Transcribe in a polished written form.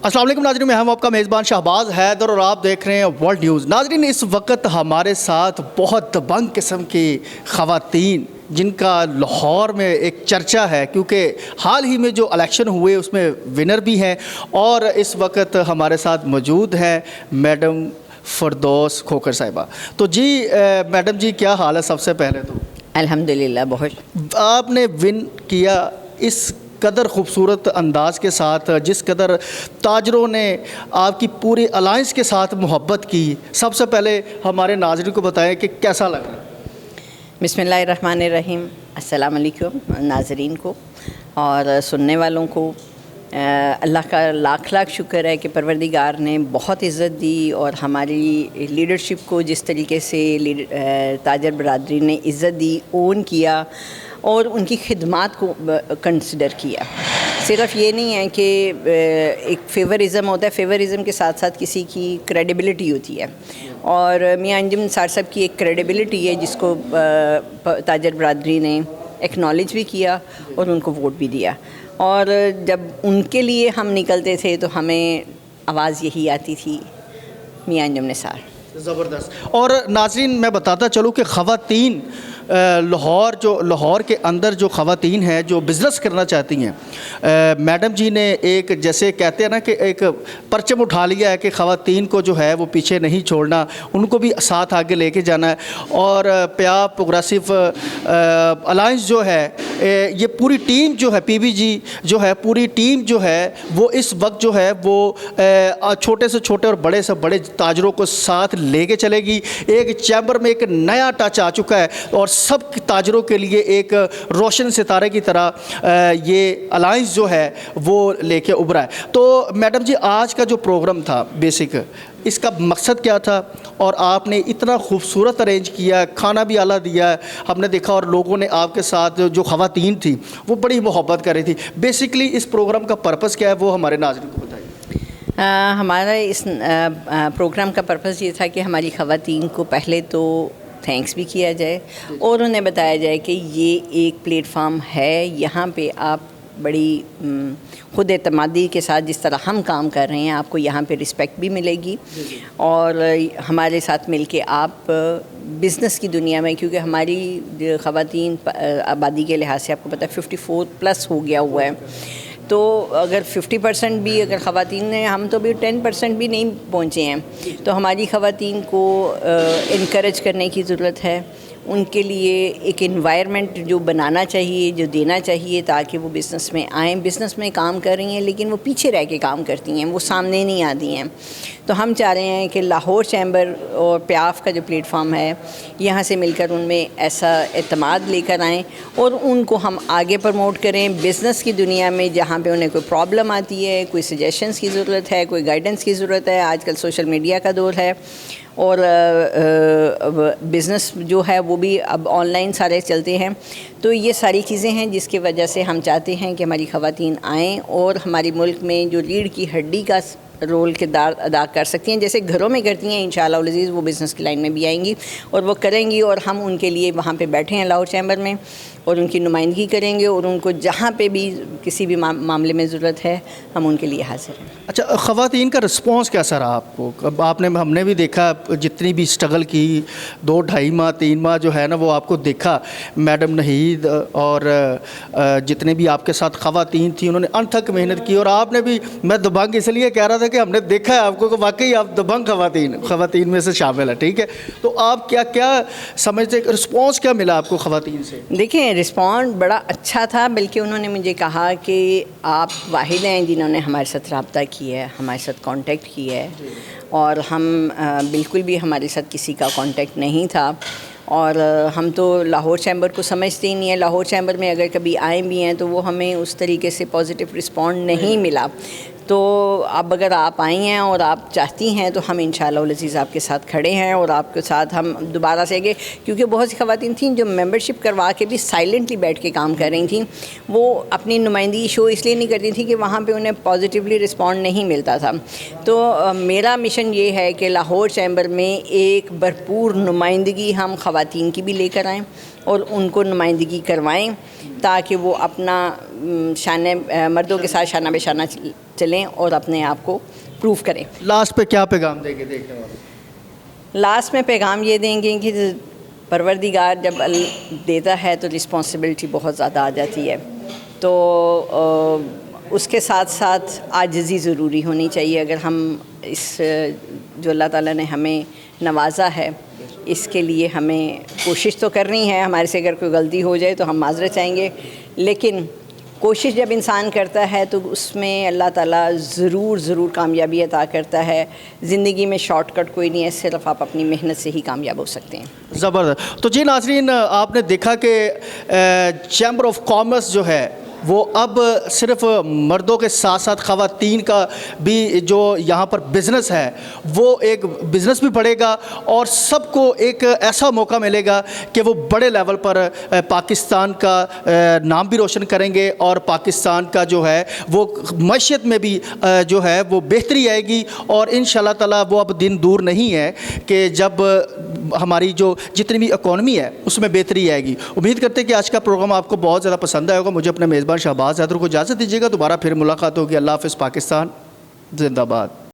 السلام علیکم ناظرین، میں ہم آپ کا میزبان شہباز حیدر اور آپ دیکھ رہے ہیں ورلڈ نیوز۔ ناظرین، اس وقت ہمارے ساتھ بہت دبنگ قسم کی خواتین جن کا لاہور میں ایک چرچا ہے، کیونکہ حال ہی میں جو الیکشن ہوئے اس میں ونر بھی ہیں، اور اس وقت ہمارے ساتھ موجود ہیں میڈم فردوس کھوکھر صاحبہ۔ تو جی میڈم جی، کیا حال ہے؟ سب سے پہلے تو الحمدللہ بہت آپ نے ون کیا اس قدر خوبصورت انداز کے ساتھ، جس قدر تاجروں نے آپ کی پوری الائنس کے ساتھ محبت کی۔ سب سے پہلے ہمارے ناظرین کو بتائیں کہ کیسا لگ رہا ہے؟ بسم اللہ الرحمن الرحیم۔ السلام علیکم ناظرین کو اور سننے والوں کو۔ اللہ کا لاکھ لاکھ شکر ہے کہ پروردگار نے بہت عزت دی اور ہماری لیڈرشپ کو جس طریقے سے تاجر برادری نے عزت دی، اون کیا اور ان کی خدمات کو کنسیڈر کیا۔ صرف یہ نہیں ہے کہ ایک فیورزم ہوتا ہے، فیورزم کے ساتھ ساتھ کسی کی کریڈیبلٹی ہوتی ہے، اور میاں انجم نثار صاحب کی ایک کریڈیبلٹی ہے جس کو تاجر برادری نے ایکنالج بھی کیا اور ان کو ووٹ بھی دیا۔ اور جب ان کے لیے ہم نکلتے تھے تو ہمیں آواز یہی آتی تھی، میاں انجم نثار۔ زبردست۔ اور ناظرین، میں بتاتا چلوں کہ خواتین لاہور کے اندر جو خواتین ہیں جو بزنس کرنا چاہتی ہیں، میڈم جی نے ایک جیسے کہتے ہیں نا کہ ایک پرچم اٹھا لیا ہے کہ خواتین کو جو ہے وہ پیچھے نہیں چھوڑنا، ان کو بھی ساتھ آگے لے کے جانا ہے۔ اور پیاب پروگریسو الائنس جو ہے، یہ پوری ٹیم جو ہے، پی بی جی جو ہے، پوری ٹیم جو ہے وہ اس وقت جو ہے وہ چھوٹے سے چھوٹے اور بڑے سے بڑے تاجروں کو ساتھ لے کے چلے گی۔ ایک چیمبر میں ایک نیا ٹچ آ چکا ہے اور سب تاجروں کے لیے ایک روشن ستارے کی طرح یہ الائنس جو ہے وہ لے کے ابھرا ہے۔ تو میڈم جی، آج کا جو پروگرام تھا بیسک، اس کا مقصد کیا تھا؟ اور آپ نے اتنا خوبصورت ارینج کیا، کھانا بھی اعلیٰ دیا ہے، ہم نے دیکھا، اور لوگوں نے آپ کے ساتھ جو خواتین تھیں وہ بڑی محبت کر رہی تھی۔ بیسکلی اس پروگرام کا پرپس کیا ہے وہ ہمارے ناظرین کو بتائیے۔ ہمارا اس پروگرام کا پرپس یہ تھا کہ ہماری خواتین کو پہلے تو تھینکس بھی کیا جائے اور انہیں بتایا جائے کہ یہ ایک پلیٹ فارم ہے، یہاں پہ آپ بڑی خود اعتمادی کے ساتھ جس طرح ہم کام کر رہے ہیں، آپ کو یہاں پہ رسپیکٹ بھی ملے گی، اور ہمارے ساتھ مل کے آپ بزنس کی دنیا میں، کیونکہ ہماری خواتین آبادی کے لحاظ سے آپ کو پتہ ہے 54+ ہو گیا ہوا ہے، تو اگر 50% بھی اگر خواتین نے، ہم تو بھی 10% بھی نہیں پہنچے ہیں، تو ہماری خواتین کو انکریج کرنے کی ضرورت ہے۔ ان کے لیے ایک انوائرمنٹ جو بنانا چاہیے، جو دینا چاہیے، تاکہ وہ بزنس میں آئیں۔ بزنس میں کام کر رہی ہیں لیکن وہ پیچھے رہ کے کام کرتی ہیں، وہ سامنے نہیں آتی ہیں۔ تو ہم چاہ رہے ہیں کہ لاہور چیمبر اور پیاف کا جو پلیٹ فارم ہے، یہاں سے مل کر ان میں ایسا اعتماد لے کر آئیں اور ان کو ہم آگے پروموٹ کریں بزنس کی دنیا میں، جہاں پہ انہیں کوئی پرابلم آتی ہے، کوئی سجیشنز کی ضرورت ہے، کوئی گائیڈنس کی ضرورت ہے۔ آج کل سوشل میڈیا کا دور ہے اور بزنس جو ہے وہ بھی اب آن لائن سارے چلتے ہیں، تو یہ ساری چیزیں ہیں جس کی وجہ سے ہم چاہتے ہیں کہ ہماری خواتین آئیں اور ہماری ملک میں جو ریڑھ کی ہڈی کا رول کردار ادا کر سکتی ہیں، جیسے گھروں میں کرتی ہیں، انشاءاللہ العزیز وہ بزنس کی لائن میں بھی آئیں گی اور وہ کریں گی، اور ہم ان کے لیے وہاں پہ بیٹھے ہیں لاہور چیمبر میں اور ان کی نمائندگی کریں گے، اور ان کو جہاں پہ بھی کسی بھی معاملے میں ضرورت ہے ہم ان کے لیے حاضر ہیں۔ اچھا، خواتین کا رسپانس کیسا رہا آپ کو؟ ہم نے بھی دیکھا جتنی بھی اسٹرگل کی، 2-2.5 ماہ 3 ماہ جو ہے نا وہ آپ کو دیکھا، میڈم نہید اور جتنے بھی آپ کے ساتھ خواتین تھیں انہوں نے انتھک محنت کی، اور آپ نے بھی، میں دبنگ اس لیے کہہ رہا تھا کہ ہم نے دیکھا ہے آپ کو کہ واقعی آپ دبنگ خواتین میں سے شامل ہیں، ٹھیک ہے؟ تو آپ کیا سمجھتے، رسپانس کیا ملا آپ کو خواتین سے؟ دیکھیں، رسپانس بڑا اچھا تھا، بلکہ انہوں نے مجھے کہا کہ آپ واحد ہیں جنہوں نے ہمارے ساتھ رابطہ کیا ہے، ہمارے ساتھ کانٹیکٹ کیا ہے، اور ہم بالکل بھی ہمارے ساتھ کسی کا کانٹیکٹ نہیں تھا، اور ہم تو لاہور چیمبر کو سمجھتے ہی نہیں ہیں۔ لاہور چیمبر میں اگر کبھی آئے بھی ہیں تو وہ ہمیں اس طریقے سے پازیٹیو رسپونڈ نہیں ملا۔ تو اب اگر آپ آئی ہیں اور آپ چاہتی ہیں تو ہم انشاءاللہ العزیز آپ کے ساتھ کھڑے ہیں، اور آپ کے ساتھ ہم دوبارہ سے گے، کیونکہ بہت سی خواتین تھیں جو ممبرشپ کروا کے بھی سائلنٹلی بیٹھ کے کام کر رہی تھیں، وہ اپنی نمائندگی شو اس لیے نہیں کرتی تھیں کہ وہاں پہ انہیں پازیٹیولی رسپونڈ نہیں ملتا تھا۔ تو میرا مشن یہ ہے کہ لاہور چیمبر میں ایک بھرپور نمائندگی ہم خواتین کی بھی لے کر آئیں اور ان کو نمائندگی کروائیں، تاکہ وہ اپنا مردوں کے ساتھ شانہ بہ شانہ چلیں اور اپنے آپ کو پروو کریں. لاسٹ پہ کیا پیغام دیں گے دیکھنے والے؟ لاسٹ میں پیغام یہ دیں گے کہ پروردگار جب دیتا ہے تو رسپانسبلٹی بہت زیادہ آ جاتی ہے, تو اس کے ساتھ ساتھ عاجزی ضروری ہونی چاہیے. اگر ہم اس جو اللہ تعالیٰ نے ہمیں نوازا ہے اس کے لیے ہمیں کوشش تو کرنی ہے. ہمارے سے اگر کوئی غلطی ہو جائے تو ہم معذرت چاہیں گے, لیکن کوشش جب انسان کرتا ہے تو اس میں اللہ تعالیٰ ضرور کامیابی عطا کرتا ہے. زندگی میں شارٹ کٹ کوئی نہیں ہے, صرف آپ اپنی محنت سے ہی کامیاب ہو سکتے ہیں. زبردست. تو جی ناظرین, آپ نے دیکھا کہ چیمبر آف کامرس جو ہے وہ اب صرف مردوں کے ساتھ ساتھ خواتین کا بھی جو یہاں پر بزنس ہے وہ ایک بزنس بھی بڑھے گا, اور سب کو ایک ایسا موقع ملے گا کہ وہ بڑے لیول پر پاکستان کا نام بھی روشن کریں گے, اور پاکستان کا جو ہے وہ معیشت میں بھی جو ہے وہ بہتری آئے گی. اور انشاءاللہ تعالیٰ وہ اب دن دور نہیں ہے کہ جب ہماری جو جتنی بھی اکانومی ہے اس میں بہتری آئے گی. امید کرتے ہیں کہ آج کا پروگرام آپ کو بہت زیادہ پسند آئے ہوگا. مجھے اپنے میزبان شہباز حیدر کو اجازت دیجیے گا, دوبارہ پھر ملاقات ہوگی. اللہ حافظ. پاکستان زندہ باد.